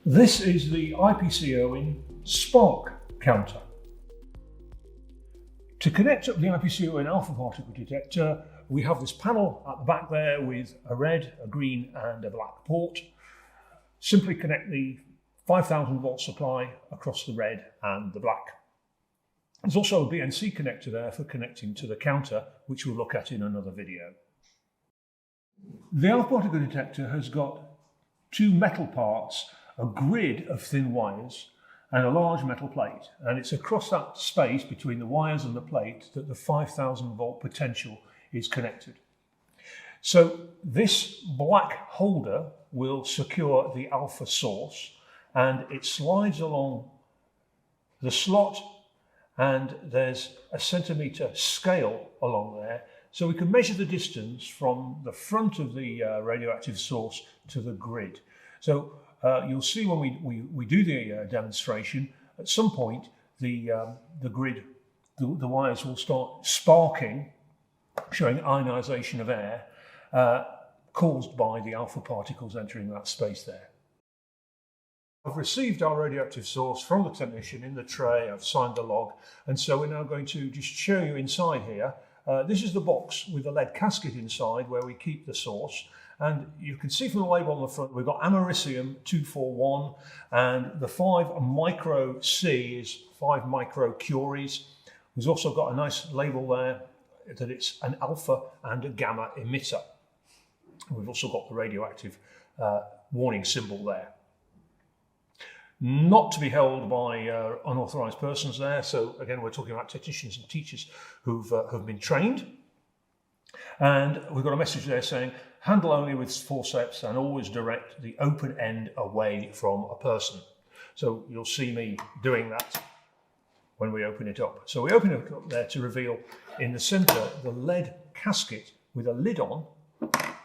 This is the IPC Irwin spark counter. To connect up the IPC Irwin alpha particle detector, we have this panel at the back there with a red, a green and a black port. Simply connect the 5000 volt supply across the red and the black. There's also a BNC connector there for connecting to the counter, which we'll look at in another video. The alpha particle detector has got two metal parts, a grid of thin wires and a large metal plate, and it's across that space between the wires and the plate that the 5000 volt potential is connected. So this black holder will secure the alpha source, and it slides along the slot, and there's a centimetre scale along there, so we can measure the distance from the front of the radioactive source to the grid. So you'll see when we do the demonstration, at some point the grid, the wires will start sparking, showing ionisation of air caused by the alpha particles entering that space there. I've received our radioactive source from the technician in the tray. I've signed the log, and so we're now going to just show you inside here. This is the box with the lead casket inside where we keep the source, and you can see from the label on the front we've got americium 241, and the 5 micro C is 5 microcuries. We've also got a nice label there that it's an alpha and a gamma emitter. We've also got the radioactive warning symbol there. Not to be held by unauthorised persons there. So again, we're talking about technicians and teachers who've been trained. And we've got a message there saying, handle only with forceps and always direct the open end away from a person. So you'll see me doing that when we open it up. So we open it up there to reveal in the centre the lead casket with a lid on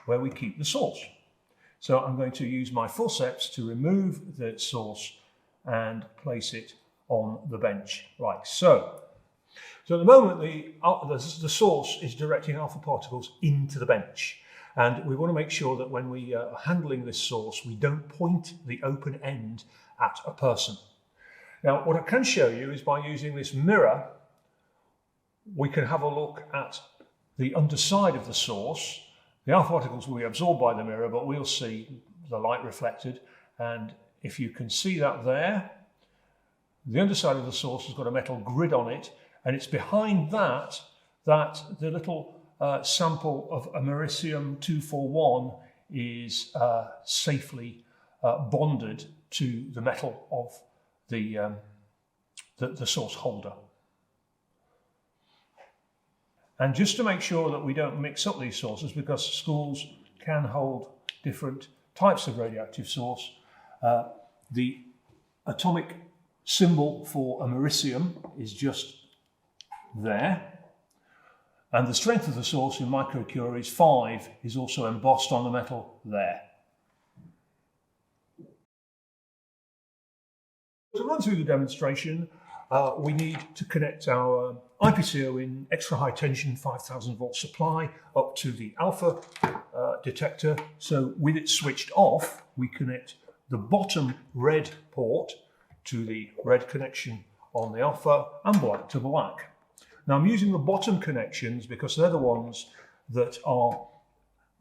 where we keep the source. So I'm going to use my forceps to remove the source and place it on the bench, like so. So at the moment the source is directing alpha particles into the bench, and we want to make sure that when we are handling this source we don't point the open end at a person. Now what I can show you is by using this mirror we can have a look at the underside of the source. The alpha particles will be absorbed by the mirror, but we'll see the light reflected, and if you can see that there, the underside of the source has got a metal grid on it, and it's behind that the little sample of americium 241 is safely bonded to the metal of the source holder. And just to make sure that we don't mix up these sources, because schools can hold different types of radioactive source, the atomic symbol for americium is just there, and the strength of the source in microcuries 5 is also embossed on the metal there. To run through the demonstration, we need to connect our IPC Irwin extra high tension 5000 volt supply up to the alpha detector. So with it switched off, we connect the bottom red port to the red connection on the alpha and black to black. Now I'm using the bottom connections because they're the ones that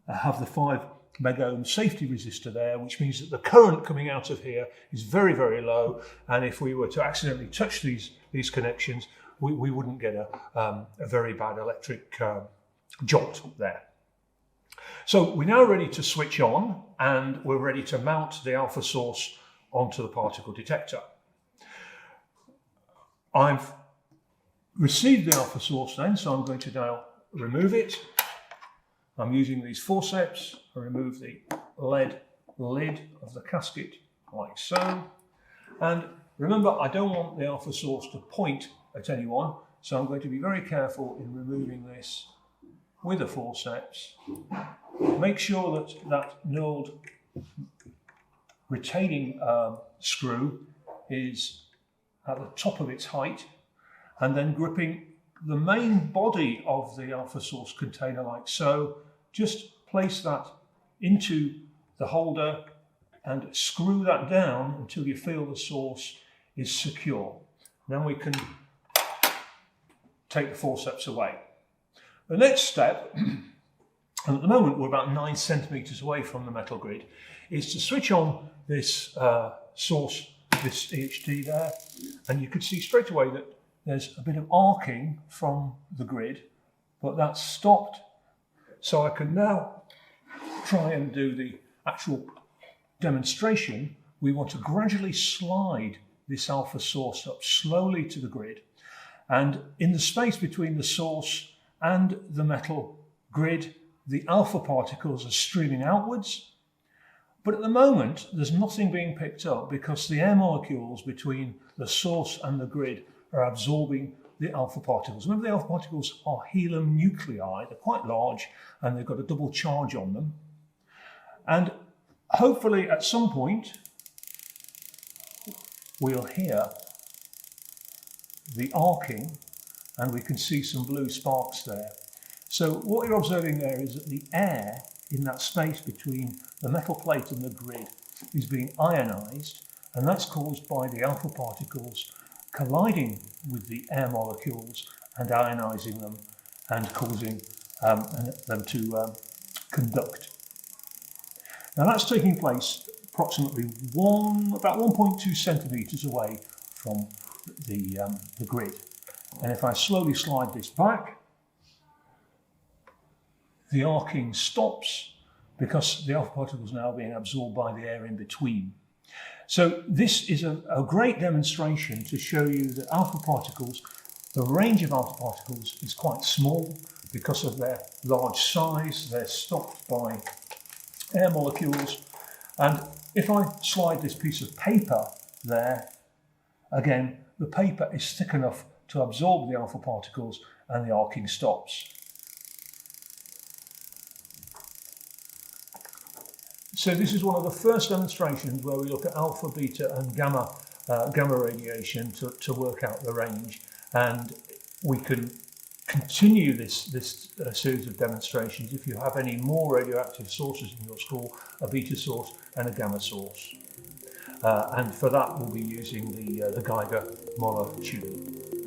have the 5 megohm safety resistor there, which means that the current coming out of here is very, very low, and if we were to accidentally touch these connections, we wouldn't get a very bad electric jolt there. So we're now ready to switch on, and we're ready to mount the alpha source onto the particle detector. I've received the alpha source then, so I'm going to now remove it. I'm using these forceps. I remove the lead lid of the casket like so. And remember, I don't want the alpha source to point at anyone, so I'm going to be very careful in removing this with the forceps. Make sure that knurled retaining screw is at the top of its height, and then gripping the main body of the alpha source container like so. Just place that into the holder and screw that down until you feel the source is secure. Then we can take the forceps away. The next step, and at the moment we're about 9 centimetres away from the metal grid, is to switch on this source, this EHD there, and you can see straight away that there's a bit of arcing from the grid, but that's stopped. So I can now try and do the actual demonstration. We want to gradually slide this alpha source up slowly to the grid, and in the space between the source and the metal grid, the alpha particles are streaming outwards. But at the moment, there's nothing being picked up because the air molecules between the source and the grid are absorbing the alpha particles. Remember, the alpha particles are helium nuclei. They're quite large and they've got a double charge on them. And hopefully at some point, we'll hear the arcing and we can see some blue sparks there. So what you're observing there is that the air in that space between the metal plate and the grid is being ionized, and that's caused by the alpha particles colliding with the air molecules and ionizing them and causing them to conduct. Now that's taking place approximately about 1.2 centimetres away from the grid. And if I slowly slide this back, the arcing stops because the alpha particles are now being absorbed by the air in between. So this is a great demonstration to show you that alpha particles, the range of alpha particles is quite small because of their large size. They're stopped by air molecules. And if I slide this piece of paper there, again, the paper is thick enough to absorb the alpha particles and the arcing stops. So this is one of the first demonstrations where we look at alpha, beta and gamma radiation to work out the range, and we can continue this series of demonstrations if you have any more radioactive sources in your school, a beta source and a gamma source. And for that we'll be using the Geiger-Müller tube.